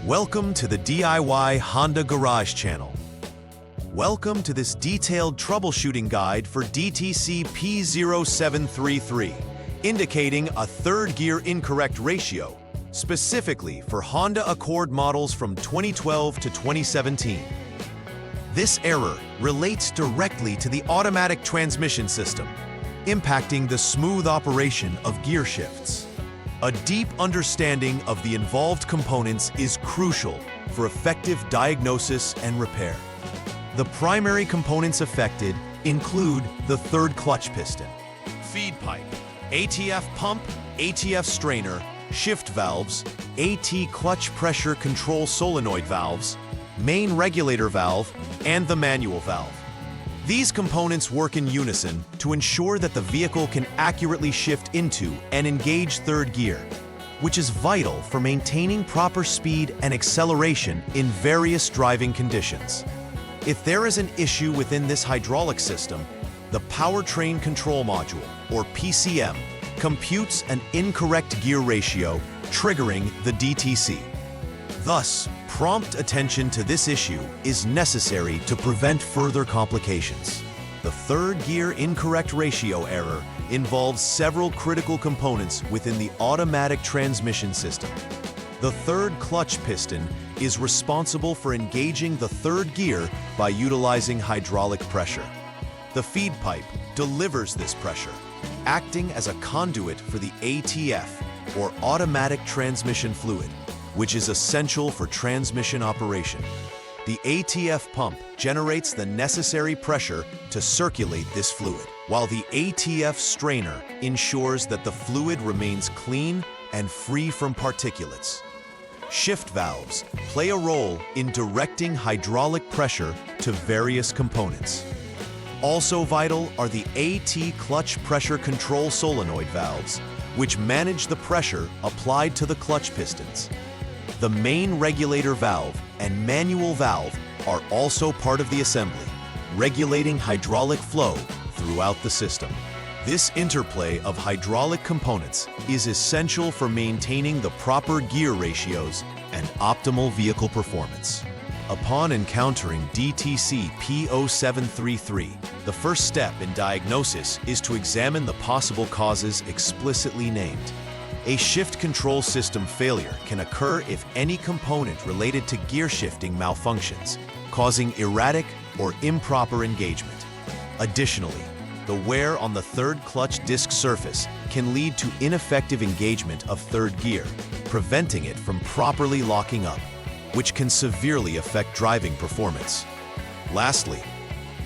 Welcome to the DIY Honda Garage channel. Welcome to this detailed troubleshooting guide for DTC P0733, indicating a third gear incorrect ratio, specifically for Honda Accord models from 2012 to 2017. This error relates directly to the automatic transmission system, impacting the smooth operation of gear shifts. A deep understanding of the involved components is crucial for effective diagnosis and repair. The primary components affected include the third clutch piston, feed pipe, ATF pump, ATF strainer, shift valves, AT clutch pressure control solenoid valves, main regulator valve, and the manual valve. These components work in unison to ensure that the vehicle can accurately shift into and engage third gear, which is vital for maintaining proper speed and acceleration in various driving conditions. If there is an issue within this hydraulic system, the powertrain control module, or PCM, computes an incorrect gear ratio, triggering the DTC. Thus, prompt attention to this issue is necessary to prevent further complications. The third gear incorrect ratio error involves several critical components within the automatic transmission system. The third clutch piston is responsible for engaging the third gear by utilizing hydraulic pressure. The feed pipe delivers this pressure, acting as a conduit for the ATF, or automatic transmission fluid, which is essential for transmission operation. The ATF pump generates the necessary pressure to circulate this fluid, while the ATF strainer ensures that the fluid remains clean and free from particulates. Shift valves play a role in directing hydraulic pressure to various components. Also vital are the AT clutch pressure control solenoid valves, which manage the pressure applied to the clutch pistons. The main regulator valve and manual valve are also part of the assembly, regulating hydraulic flow throughout the system. This interplay of hydraulic components is essential for maintaining the proper gear ratios and optimal vehicle performance. Upon encountering DTC P0733, the first step in diagnosis is to examine the possible causes explicitly named. A shift control system failure can occur if any component related to gear shifting malfunctions, causing erratic or improper engagement. Additionally, the wear on the third clutch disc surface can lead to ineffective engagement of third gear, preventing it from properly locking up, which can severely affect driving performance. Lastly,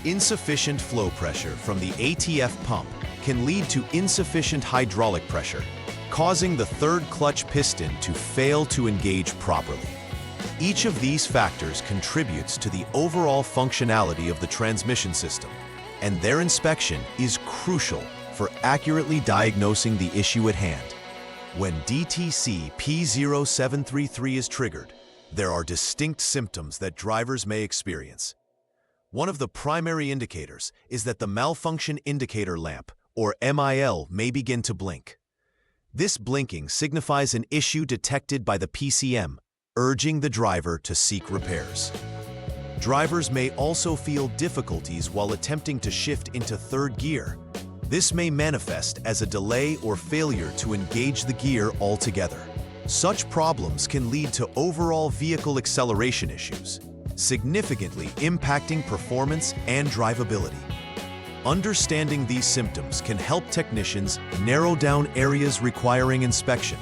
insufficient flow pressure from the ATF pump can lead to insufficient hydraulic pressure, causing the third clutch piston to fail to engage properly. Each of these factors contributes to the overall functionality of the transmission system, and their inspection is crucial for accurately diagnosing the issue at hand. When DTC P0733 is triggered, there are distinct symptoms that drivers may experience. One of the primary indicators is that the malfunction indicator lamp, or MIL, may begin to blink. This blinking signifies an issue detected by the PCM, urging the driver to seek repairs. Drivers may also feel difficulties while attempting to shift into third gear. This may manifest as a delay or failure to engage the gear altogether. Such problems can lead to overall vehicle acceleration issues, significantly impacting performance and drivability. Understanding these symptoms can help technicians narrow down areas requiring inspection,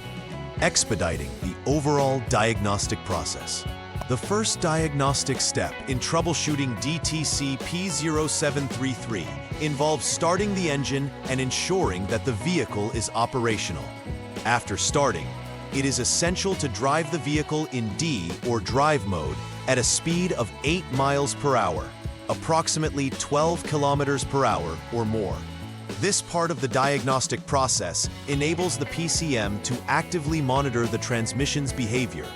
expediting the overall diagnostic process. The first diagnostic step in troubleshooting DTC P0733 involves starting the engine and ensuring that the vehicle is operational. After starting, it is essential to drive the vehicle in D or drive mode at a speed of 8 miles per hour, approximately 12 kilometers per hour or more. This part of the diagnostic process enables the PCM to actively monitor the transmission's behavior.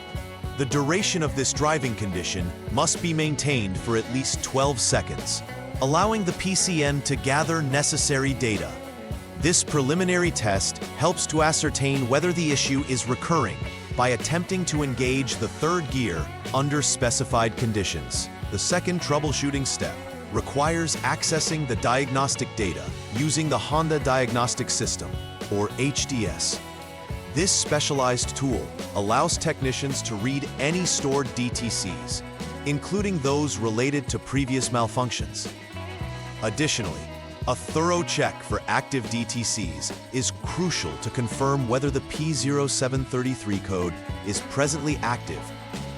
The duration of this driving condition must be maintained for at least 12 seconds, allowing the PCM to gather necessary data. This preliminary test helps to ascertain whether the issue is recurring by attempting to engage the third gear under specified conditions. The second troubleshooting step requires accessing the diagnostic data using the Honda Diagnostics System, or HDS. This specialized tool allows technicians to read any stored DTCs, including those related to previous malfunctions. Additionally, a thorough check for active DTCs is crucial to confirm whether the P0733 code is presently active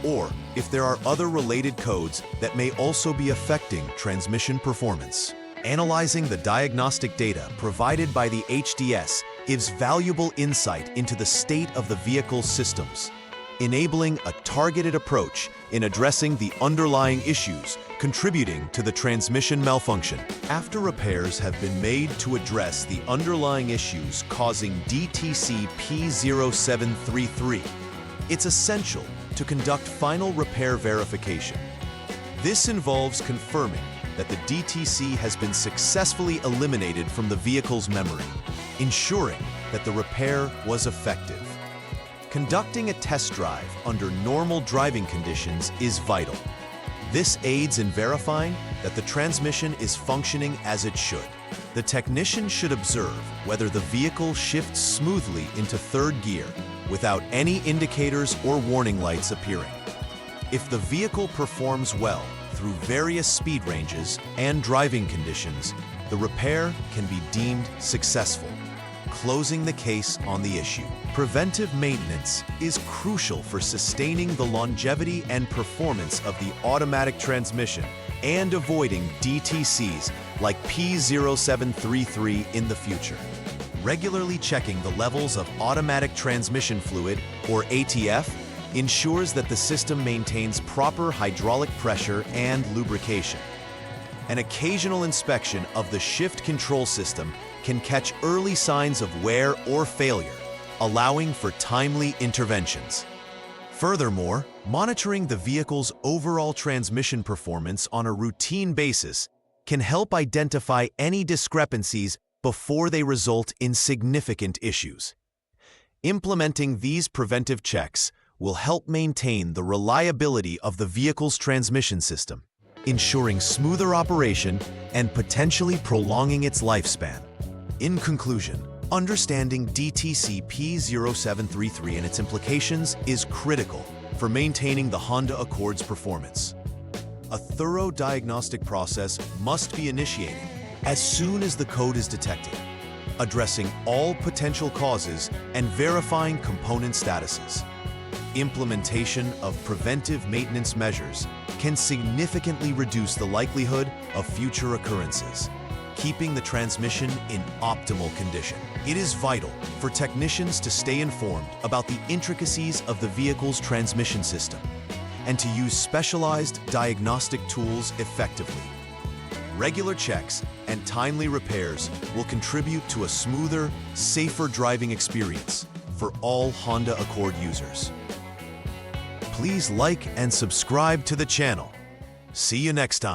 or if there are other related codes that may also be affecting transmission performance. Analyzing the diagnostic data provided by the HDS gives valuable insight into the state of the vehicle's systems, enabling a targeted approach in addressing the underlying issues contributing to the transmission malfunction. After repairs have been made to address the underlying issues causing DTC P0733, it's essential to conduct final repair verification. This involves confirming that the DTC has been successfully eliminated from the vehicle's memory, ensuring that the repair was effective. Conducting a test drive under normal driving conditions is vital. This aids in verifying that the transmission is functioning as it should. The technician should observe whether the vehicle shifts smoothly into third gear without any indicators or warning lights appearing. If the vehicle performs well through various speed ranges and driving conditions, the repair can be deemed successful, closing the case on the issue. Preventive maintenance is crucial for sustaining the longevity and performance of the automatic transmission and avoiding DTCs like P0733 in the future. Regularly checking the levels of automatic transmission fluid, or ATF, ensures that the system maintains proper hydraulic pressure and lubrication. An occasional inspection of the shift control system can catch early signs of wear or failure, allowing for timely interventions. Furthermore, monitoring the vehicle's overall transmission performance on a routine basis can help identify any discrepancies before they result in significant issues. Implementing these preventive checks will help maintain the reliability of the vehicle's transmission system, ensuring smoother operation and potentially prolonging its lifespan. In conclusion, understanding DTC P0733 and its implications is critical for maintaining the Honda Accord's performance. A thorough diagnostic process must be initiated as soon as the code is detected, addressing all potential causes and verifying component statuses. Implementation of preventive maintenance measures can significantly reduce the likelihood of future occurrences, keeping the transmission in optimal condition. It is vital for technicians to stay informed about the intricacies of the vehicle's transmission system and to use specialized diagnostic tools effectively. Regular checks and timely repairs will contribute to a smoother, safer driving experience for all Honda Accord users. Please like and subscribe to the channel. See you next time.